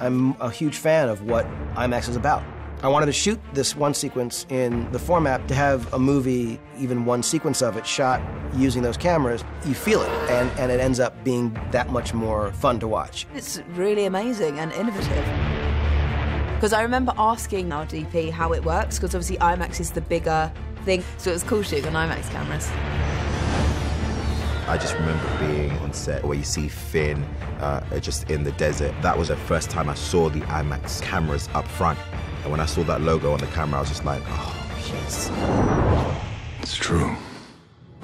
I'm a huge fan of what IMAX is about. I wanted to shoot this one sequence in the format to have a movie, even one sequence of it, shot using those cameras. You feel it, and it ends up being that much more fun to watch. It's really amazing and innovative. Because I remember asking our DP how it works, because obviously IMAX is the bigger thing, so it was cool shooting on IMAX cameras. I just remember being on set where you see Finn just in the desert. That was the first time I saw the IMAX cameras up front. And when I saw that logo on the camera, I was just like, oh, yes. It's true.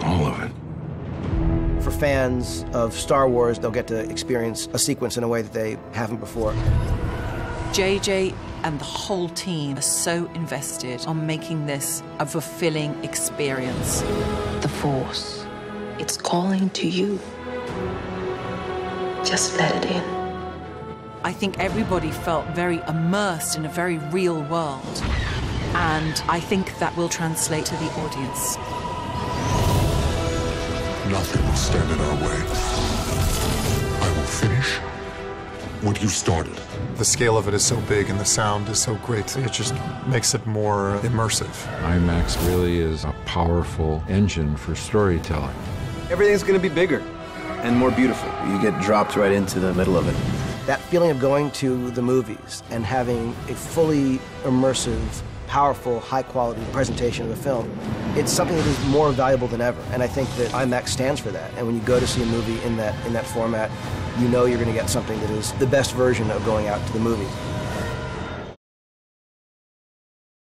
All of it. For fans of Star Wars, they'll get to experience a sequence in a way that they haven't before. JJ and the whole team are so invested on making this a fulfilling experience. The Force, it's calling to you. Just let it in. I think everybody felt very immersed in a very real world, and I think that will translate to the audience. Nothing will stand in our way. I will finish what you started. The scale of it is so big and the sound is so great, it just makes it more immersive. IMAX really is a powerful engine for storytelling. Everything's going to be bigger and more beautiful. You get dropped right into the middle of it. That feeling of going to the movies and having a fully immersive, powerful, high-quality presentation of a film, it's something that is more valuable than ever. And I think that IMAX stands for that. And when you go to see a movie in that format, you know you're going to get something that is the best version of going out to the movies.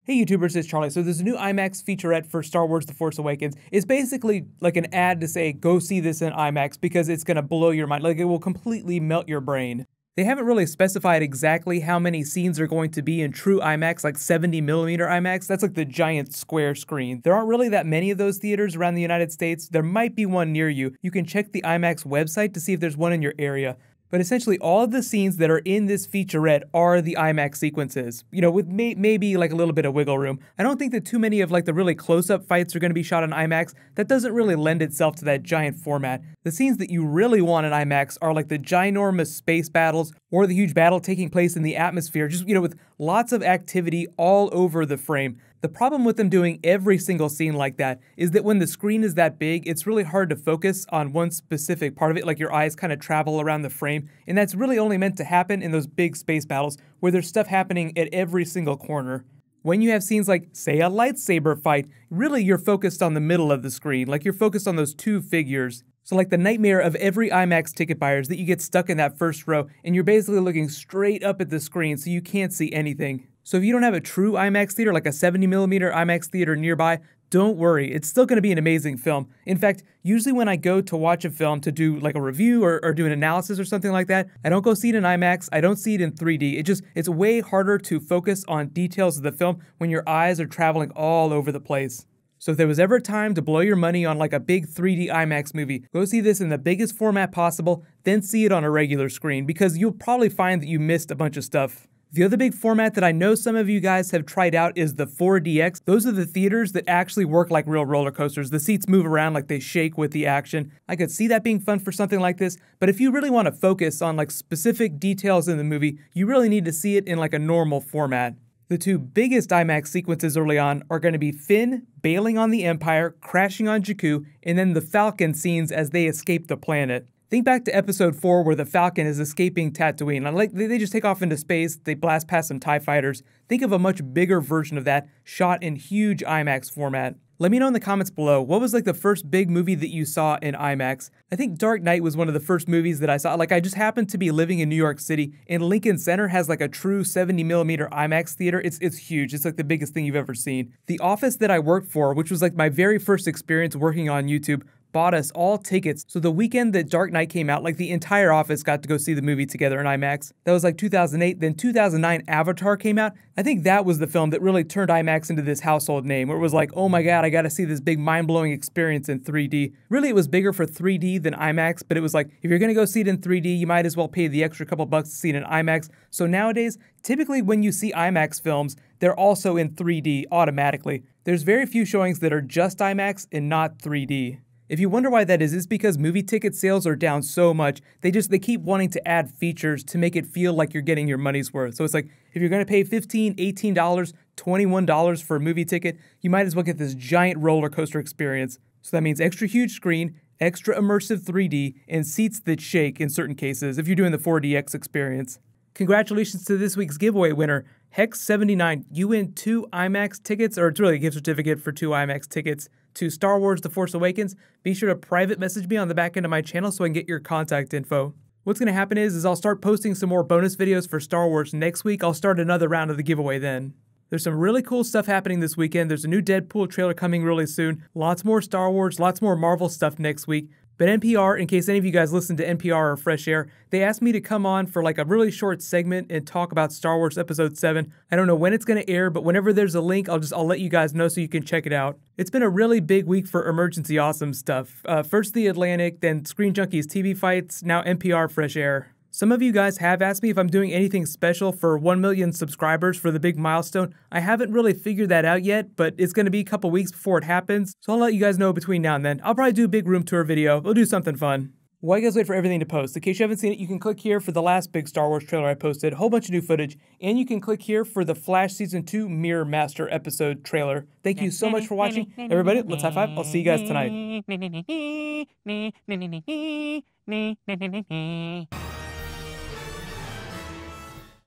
Hey YouTubers, it's Charlie. So there's a new IMAX featurette for Star Wars The Force Awakens. It's basically like an ad to say, go see this in IMAX because it's going to blow your mind. Like, it will completely melt your brain. They haven't really specified exactly how many scenes are going to be in true IMAX, like 70mm IMAX. That's like the giant square screen. There aren't really that many of those theaters around the United States. There might be one near you. You can check the IMAX website to see if there's one in your area. But essentially, all of the scenes that are in this featurette are the IMAX sequences, you know, with maybe like a little bit of wiggle room. I don't think that too many of like the really close-up fights are going to be shot in IMAX. That doesn't really lend itself to that giant format. The scenes that you really want in IMAX are like the ginormous space battles or the huge battle taking place in the atmosphere, just, you know, with lots of activity all over the frame. The problem with them doing every single scene like that is that when the screen is that big, it's really hard to focus on one specific part of it, like your eyes kind of travel around the frame, and that's really only meant to happen in those big space battles where there's stuff happening at every single corner. When you have scenes like, say, a lightsaber fight, really you're focused on the middle of the screen, like you're focused on those two figures. So like the nightmare of every IMAX ticket buyer is that you get stuck in that first row and you're basically looking straight up at the screen so you can't see anything. So if you don't have a true IMAX theater, like a 70mm IMAX theater nearby, don't worry, it's still going to be an amazing film. In fact, usually when I go to watch a film to do like a review or do an analysis or something like that, I don't go see it in IMAX, I don't see it in 3D. It's way harder to focus on details of the film when your eyes are traveling all over the place. So if there was ever a time to blow your money on like a big 3D IMAX movie, go see this in the biggest format possible, then see it on a regular screen, because you'll probably find that you missed a bunch of stuff. The other big format that I know some of you guys have tried out is the 4DX. Those are the theaters that actually work like real roller coasters. The seats move around like they shake with the action. I could see that being fun for something like this, but if you really want to focus on like specific details in the movie, you really need to see it in like a normal format. The two biggest IMAX sequences early on are going to be Finn bailing on the Empire, crashing on Jakku, and then the Falcon scenes as they escape the planet. Think back to episode 4 where the Falcon is escaping Tatooine. Like, they just take off into space, they blast past some TIE fighters. Think of a much bigger version of that, shot in huge IMAX format. Let me know in the comments below, what was like the first big movie that you saw in IMAX? I think Dark Knight was one of the first movies that I saw. Like, I just happened to be living in New York City, and Lincoln Center has like a true 70mm IMAX theater. It's huge. It's like the biggest thing you've ever seen. The office that I worked for, which was like my very first experience working on YouTube, bought us all tickets. So the weekend that Dark Knight came out, like the entire office got to go see the movie together in IMAX. That was like 2008. Then 2009 Avatar came out. I think that was the film that really turned IMAX into this household name, where it was like, oh my God, I got to see this big mind-blowing experience in 3D. Really, it was bigger for 3D than IMAX, but it was like, if you're going to go see it in 3D, you might as well pay the extra couple bucks to see it in IMAX. So nowadays, typically when you see IMAX films, they're also in 3D automatically. There's very few showings that are just IMAX and not 3D. If you wonder why that is, it's because movie ticket sales are down so much. They keep wanting to add features to make it feel like you're getting your money's worth. So it's like, if you're going to pay $15, $18, $21 for a movie ticket, you might as well get this giant roller coaster experience. So that means extra huge screen, extra immersive 3D, and seats that shake in certain cases if you're doing the 4DX experience. Congratulations to this week's giveaway winner, Hex79. You win 2 IMAX tickets, or it's really a gift certificate for 2 IMAX tickets to Star Wars The Force Awakens. Be sure to private message me on the back end of my channel so I can get your contact info. What's going to happen is I'll start posting some more bonus videos for Star Wars next week. I'll start another round of the giveaway then. There's some really cool stuff happening this weekend. There's a new Deadpool trailer coming really soon. Lots more Star Wars, lots more Marvel stuff next week. But NPR, in case any of you guys listen to NPR or Fresh Air, they asked me to come on for like a really short segment and talk about Star Wars Episode 7. I don't know when it's going to air, but whenever there's a link, I'll let you guys know so you can check it out. It's been a really big week for Emergency Awesome stuff. First The Atlantic, then Screen Junkies TV Fights, now NPR Fresh Air. Some of you guys have asked me if I'm doing anything special for 1 million subscribers for the big milestone. I haven't really figured that out yet, but it's going to be a couple weeks before it happens, so I'll let you guys know between now and then. I'll probably do a big room tour video. We'll do something fun. While you guys wait for everything to post, in case you haven't seen it, you can click here for the last big Star Wars trailer I posted, a whole bunch of new footage, and you can click here for the Flash Season 2 Mirror Master episode trailer. Thank you so much for watching. Everybody, let's high five. I'll see you guys tonight.